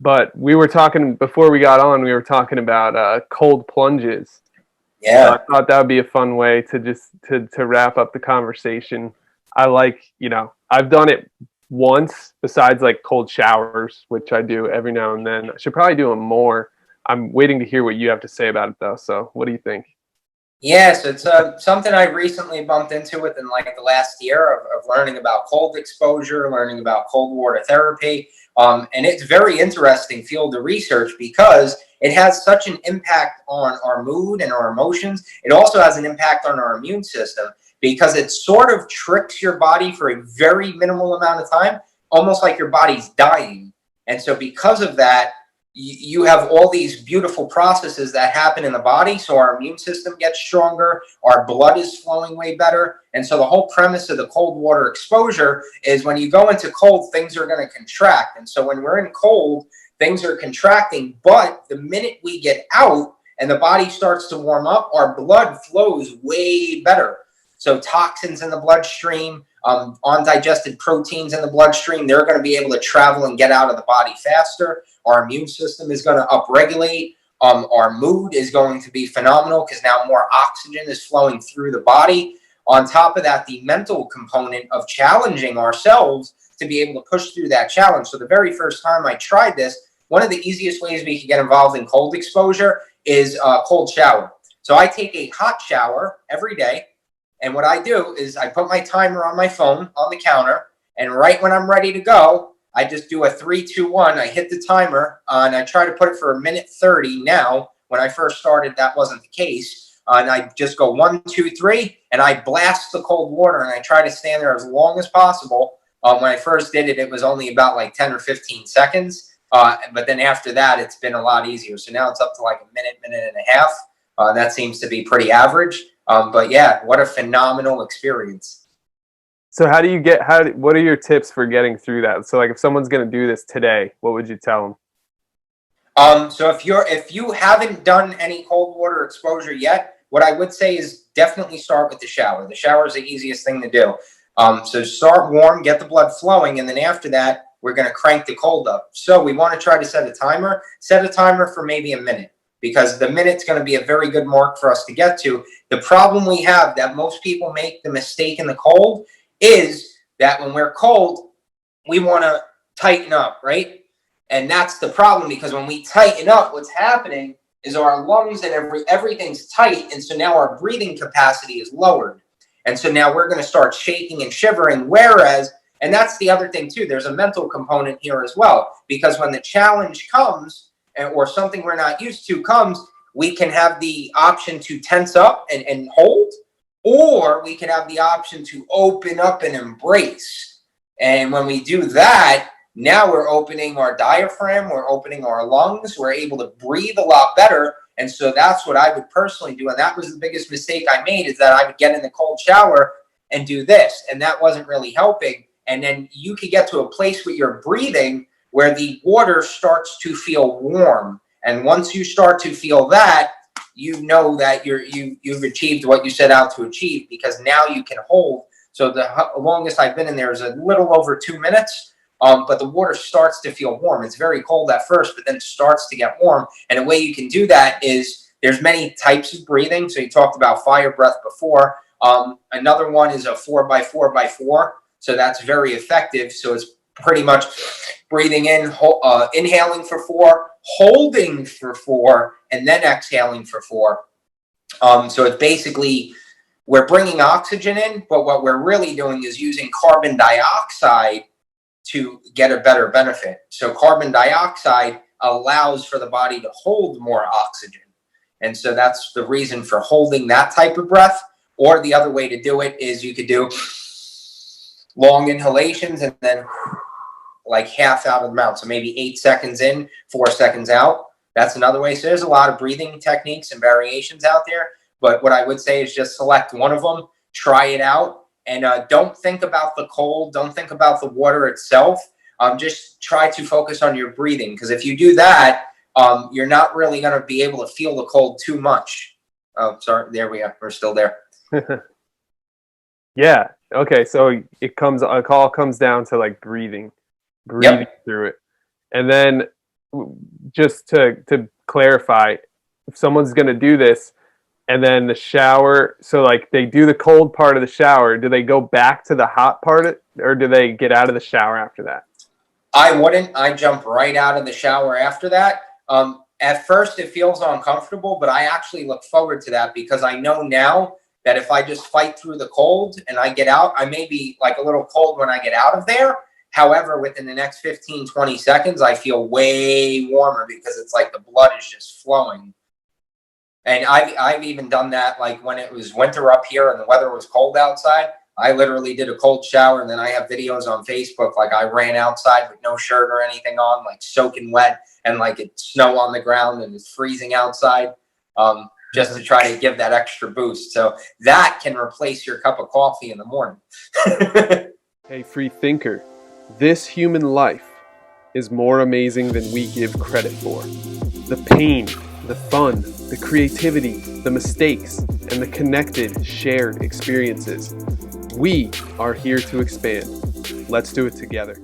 But we were talking before we got on. We were talking about cold plunges. So I Yeah. thought that would be a fun way to just to wrap up the conversation. I like, I've done it once besides like cold showers, which I do every now and then. I should probably do them more. I'm waiting to hear what you have to say about it though. So what do you think? Yes, it's something I recently bumped into within like the last year of learning about cold exposure, learning about cold water therapy. And it's very interesting field of research because it has such an impact on our mood and our emotions. It also has an impact on our immune system because it sort of tricks your body for a very minimal amount of time, almost like your body's dying. And so because of that, you have all these beautiful processes that happen in the body. So our immune system gets stronger, our blood is flowing way better. And so the whole premise of the cold water exposure is when you go into cold, things are going to contract. And so when we're in cold, things are contracting. But the minute we get out and the body starts to warm up, our blood flows way better. So toxins in the bloodstream, undigested proteins in the bloodstream, they're going to be able to travel and get out of the body faster. Our immune system is going to upregulate. Our mood is going to be phenomenal because now more oxygen is flowing through the body. On top of that, the mental component of challenging ourselves to be able to push through that challenge. So the very first time I tried this, one of the easiest ways we can get involved in cold exposure is a cold shower. So I take a hot shower every day. And what I do is I put my timer on my phone on the counter. And right when I'm ready to go, I just do a 3, 2, 1. I hit the timer and I try to put it for a minute 30 now. When I first started, that wasn't the case. And I just go 1, 2, 3, and I blast the cold water and I try to stand there as long as possible. When I first did it, it was only about like 10 or 15 seconds. But then after that, it's been a lot easier. So now it's up to like a minute, minute and a half. That seems to be pretty average. But yeah, what a phenomenal experience. So what are your tips for getting through that? So like if someone's going to do this today, what would you tell them? So if you haven't done any cold water exposure yet, what I would say is definitely start with the shower. The shower is the easiest thing to do. So start warm, get the blood flowing, and then after that, we're going to crank the cold up. So we want to try to set a timer. Set a timer for maybe a minute because the minute's going to be a very good mark for us to get to. The problem we have that most people make the mistake in the cold is that when we're cold, we want to tighten up, right? And that's the problem because when we tighten up, what's happening is our lungs and everything's tight. And so now our breathing capacity is lowered. And so now we're going to start shaking and shivering. Whereas, and that's the other thing too, there's a mental component here as well. Because when the challenge comes or something we're not used to comes, we can have the option to tense up and hold, or we can have the option to open up and embrace. And when we do that, now we're opening our diaphragm, we're opening our lungs, we're able to breathe a lot better. And so that's what I would personally do. And that was the biggest mistake I made is that I would get in the cold shower and do this. And that wasn't really helping. And then you could get to a place with your breathing where the water starts to feel warm. And once you start to feel that, you know that you've achieved what you set out to achieve because now you can hold. So the longest I've been in there is a little over 2 minutes. But the water starts to feel warm. It's very cold at first, but then it starts to get warm. And a way you can do that is there's many types of breathing. So you talked about fire breath before. Another one is a 4x4x4. So that's very effective. So it's pretty much breathing in, inhaling for 4, holding for 4, and then exhaling for 4. So it's basically we're bringing oxygen in, but what we're really doing is using carbon dioxide to get a better benefit. So carbon dioxide allows for the body to hold more oxygen. And so that's the reason for holding that type of breath. Or the other way to do it is you could do long inhalations and then like half out of the mouth. So maybe 8 seconds in, 4 seconds out. That's another way. So there's a lot of breathing techniques and variations out there. But what I would say is just select one of them, try it out. And don't think about the cold. Don't think about the water itself. Just try to focus on your breathing. Because if you do that, you're not really going to be able to feel the cold too much. Oh, sorry. There we are. We're still there. Yeah. Okay. So it all comes down to like breathing Yep. through it. And then just to clarify, if someone's going to do this and then the shower, so like they do the cold part of the shower, do they go back to the hot part or do they get out of the shower after that? I wouldn't. I jump right out of the shower after that. At first, it feels uncomfortable, but I actually look forward to that because I know now that if I just fight through the cold and I get out, I may be like a little cold when I get out of there. However, within the next 15, 20 seconds, I feel way warmer because it's like the blood is just flowing. And I've even done that like when it was winter up here and the weather was cold outside. I literally did a cold shower, and then I have videos on Facebook. Like I ran outside with no shirt or anything on, like soaking wet, and like it's snow on the ground and it's freezing outside, just to try to give that extra boost. So that can replace your cup of coffee in the morning. Hey, free thinker, this human life is more amazing than we give credit for. The pain, the fun, the creativity, the mistakes, and the connected, shared experiences. We are here to expand. Let's do it together.